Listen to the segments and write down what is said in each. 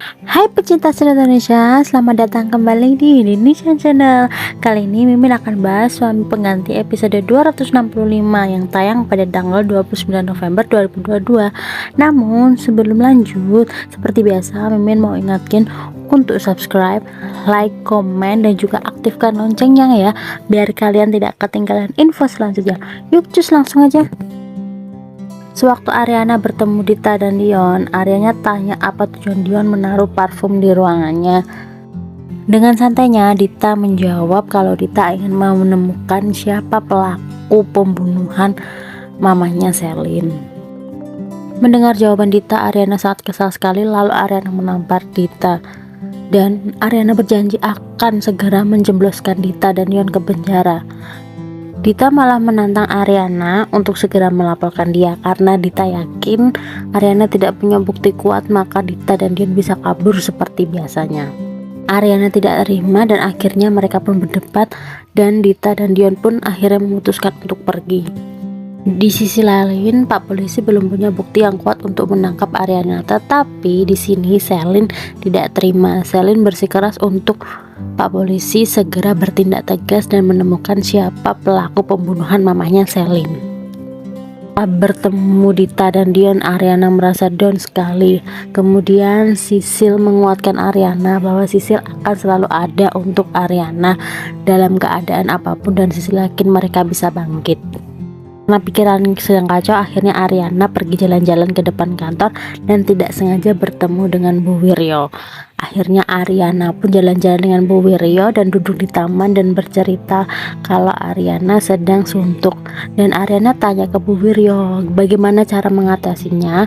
Hai pecinta series Indonesia, selamat datang kembali di Indonesia Channel. Kali ini Mimin akan bahas Suami Pengganti episode 265 yang tayang pada tanggal 29 November 2022. Namun sebelum lanjut, seperti biasa Mimin mau ingatkan untuk subscribe, like, komen, dan juga aktifkan loncengnya ya, biar kalian tidak ketinggalan info selanjutnya. Yuk cus langsung aja. Sewaktu Ariana bertemu Dita dan Dion, Ariana tanya apa tujuan Dion menaruh parfum di ruangannya. Dengan santainya, Dita menjawab kalau Dita ingin menemukan siapa pelaku pembunuhan mamanya Selin. Mendengar jawaban Dita, Ariana sangat kesal sekali, lalu Ariana menampar Dita. Dan Ariana berjanji akan segera menjebloskan Dita dan Dion ke penjara. Dita malah menantang Ariana untuk segera melaporkan dia karena Dita yakin Ariana tidak punya bukti kuat, maka Dita dan Dion bisa kabur seperti biasanya. Ariana tidak terima dan akhirnya mereka pun berdebat dan Dita dan Dion pun akhirnya memutuskan untuk pergi. Di sisi lain, Pak Polisi belum punya bukti yang kuat untuk menangkap Ariana, tetapi di sini Selin tidak terima. Selin bersikeras untuk Pak Polisi segera bertindak tegas dan menemukan siapa pelaku pembunuhan mamanya Selin. Bertemu Dita dan Dion, Ariana merasa down sekali. Kemudian Sisil menguatkan Ariana bahwa Sisil akan selalu ada untuk Ariana dalam keadaan apapun, dan Sisil yakin mereka bisa bangkit. Karena pikiran sedang kacau, akhirnya Ariana pergi jalan-jalan ke depan kantor dan tidak sengaja bertemu dengan Bu Wiryo. Akhirnya Ariana pun jalan-jalan dengan Bu Wiryo dan duduk di taman dan bercerita kalau Ariana sedang suntuk. Dan Ariana tanya ke Bu Wiryo bagaimana cara mengatasinya.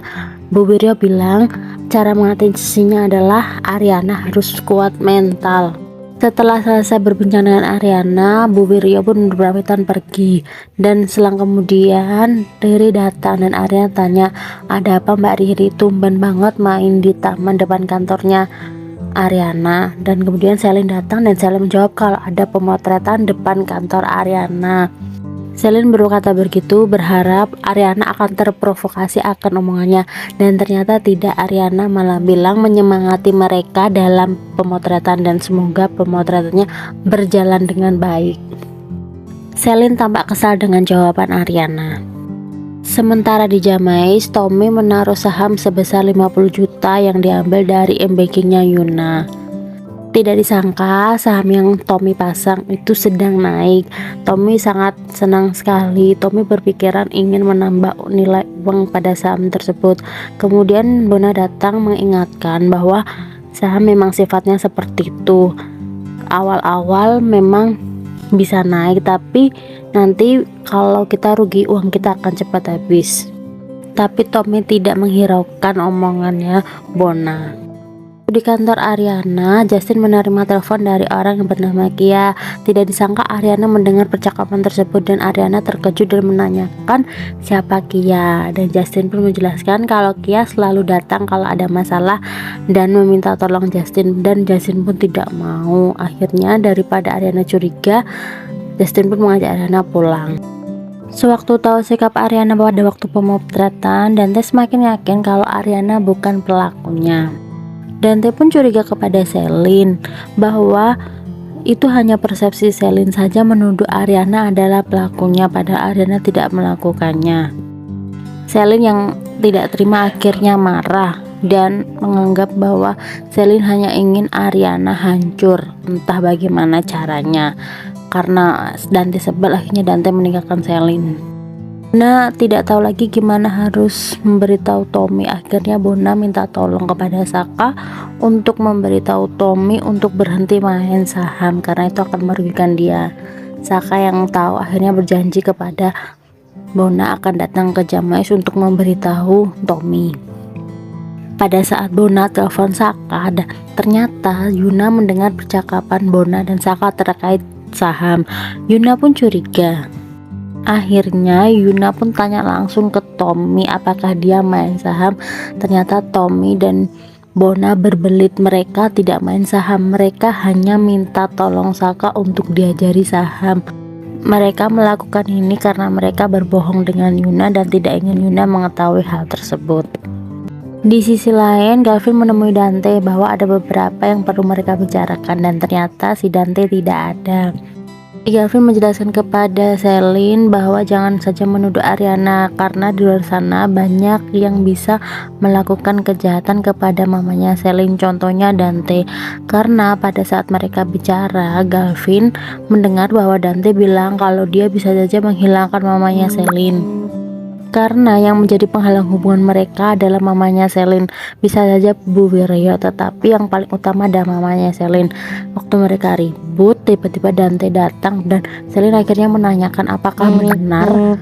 Bu Wiryo bilang cara mengatasinya adalah Ariana harus kuat mental. Setelah selesai berbincang dengan Ariana, Bu Wiryo pun berpamitan pergi. Dan selang kemudian Riri datang dan Ariana tanya, ada apa Mbak Riri, tumben banget main di taman depan kantornya Ariana. Dan kemudian Selin datang dan Selin menjawab kalau ada pemotretan depan kantor Ariana. Selin berkata begitu, berharap Ariana akan terprovokasi akan omongannya, dan ternyata tidak. Ariana malah bilang menyemangati mereka dalam pemotretan dan semoga pemotretannya berjalan dengan baik. Selin tampak kesal dengan jawaban Ariana. Sementara di Jamais, Tommy menaruh saham sebesar 50 juta yang diambil dari m-bankingnya Yuna. Tidak disangka saham yang Tommy pasang itu sedang naik. Tommy sangat senang sekali. Tommy berpikiran ingin menambah nilai uang pada saham tersebut. Kemudian Bona datang mengingatkan bahwa saham memang sifatnya seperti itu. Awal-awal memang bisa naik, tapi nanti kalau kita rugi uang kita akan cepat habis. Tapi Tommy tidak menghiraukan omongannya Bona. Di kantor Ariana, Justin menerima telepon dari orang yang bernama Kia. Tidak disangka Ariana mendengar percakapan tersebut dan Ariana terkejut dan menanyakan siapa Kia. Dan Justin pun menjelaskan kalau Kia selalu datang kalau ada masalah dan meminta tolong Justin, dan Justin pun tidak mau. Akhirnya daripada Ariana curiga, Justin pun mengajak Ariana pulang. Sewaktu tahu sikap Ariana pada waktu pemotretan, Dante semakin yakin kalau Ariana bukan pelakunya. Dante pun curiga kepada Selin bahwa itu hanya persepsi Selin saja menuduh Ariana adalah pelakunya, padahal Ariana tidak melakukannya. Selin yang tidak terima akhirnya marah dan menganggap bahwa Selin hanya ingin Ariana hancur, entah bagaimana caranya. Karena Dante sebel, akhirnya Dante meninggalkan Selin. Bona tidak tahu lagi gimana harus memberitahu Tommy. Akhirnya Bona minta tolong kepada Saka untuk memberitahu Tommy untuk berhenti main saham karena itu akan merugikan dia. Saka yang tahu akhirnya berjanji kepada Bona akan datang ke Jamais untuk memberitahu Tommy. Pada saat Bona telepon Saka, ternyata Yuna mendengar percakapan Bona dan Saka terkait saham. Yuna pun curiga. Akhirnya Yuna pun tanya langsung ke Tommy apakah dia main saham. Ternyata Tommy dan Bona berbelit, mereka tidak main saham, mereka hanya minta tolong Saka untuk diajari saham. Mereka melakukan ini karena mereka berbohong dengan Yuna dan tidak ingin Yuna mengetahui hal tersebut. Di sisi lain, Gavin menemui Dante bahwa ada beberapa yang perlu mereka bicarakan dan ternyata si Dante tidak ada. Gavin menjelaskan kepada Celine bahwa jangan saja menuduh Ariana karena di luar sana banyak yang bisa melakukan kejahatan kepada mamanya Celine, contohnya Dante. Karena pada saat mereka bicara, Gavin mendengar bahwa Dante bilang kalau dia bisa saja menghilangkan mamanya Celine. Karena yang menjadi penghalang hubungan mereka adalah mamanya Celine, bisa saja Bu Wiryo, tetapi yang paling utama adalah mamanya Celine. Waktu mereka ribut, tiba-tiba Dante datang dan Celine akhirnya menanyakan apakah benar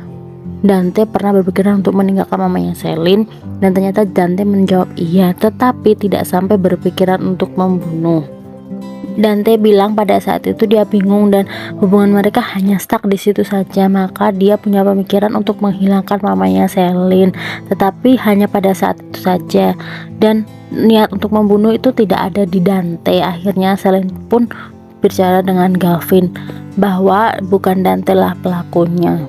Dante pernah berpikiran untuk meninggalkan mamanya Celine, dan ternyata Dante menjawab iya, tetapi tidak sampai berpikiran untuk membunuh. Dante bilang pada saat itu dia bingung dan hubungan mereka hanya stuck di situ saja, maka dia punya pemikiran untuk menghilangkan mamanya Celine, tetapi hanya pada saat itu saja, dan niat untuk membunuh itu tidak ada di Dante. Akhirnya Celine pun bicara dengan Gavin bahwa bukan Dante lah pelakunya.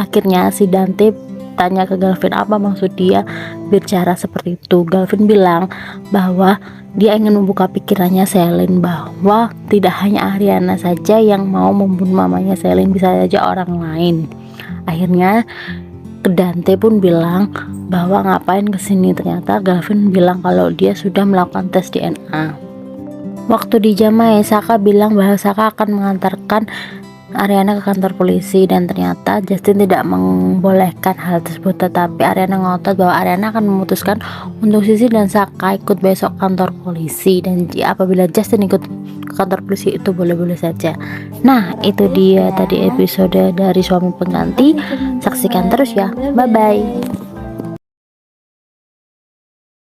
Akhirnya si Dante tanya ke Gavin apa maksud dia bicara seperti itu. Gavin bilang bahwa dia ingin membuka pikirannya Celine bahwa tidak hanya Ariana saja yang mau membunuh mamanya Celine, bisa saja orang lain. Akhirnya Dante pun bilang bahwa ngapain kesini. Ternyata Gavin bilang kalau dia sudah melakukan tes DNA. Waktu di Jamaica, Saka bilang bahwa Saka akan mengantarkan Ariana ke kantor polisi, dan ternyata Justin tidak membolehkan hal tersebut, tetapi Ariana ngotot bahwa Ariana akan memutuskan untuk Sisi dan Saka ikut besok kantor polisi, dan apabila Justin ikut ke kantor polisi itu boleh-boleh saja. Nah, itu dia tadi episode dari Suami Pengganti. Saksikan terus ya, bye bye.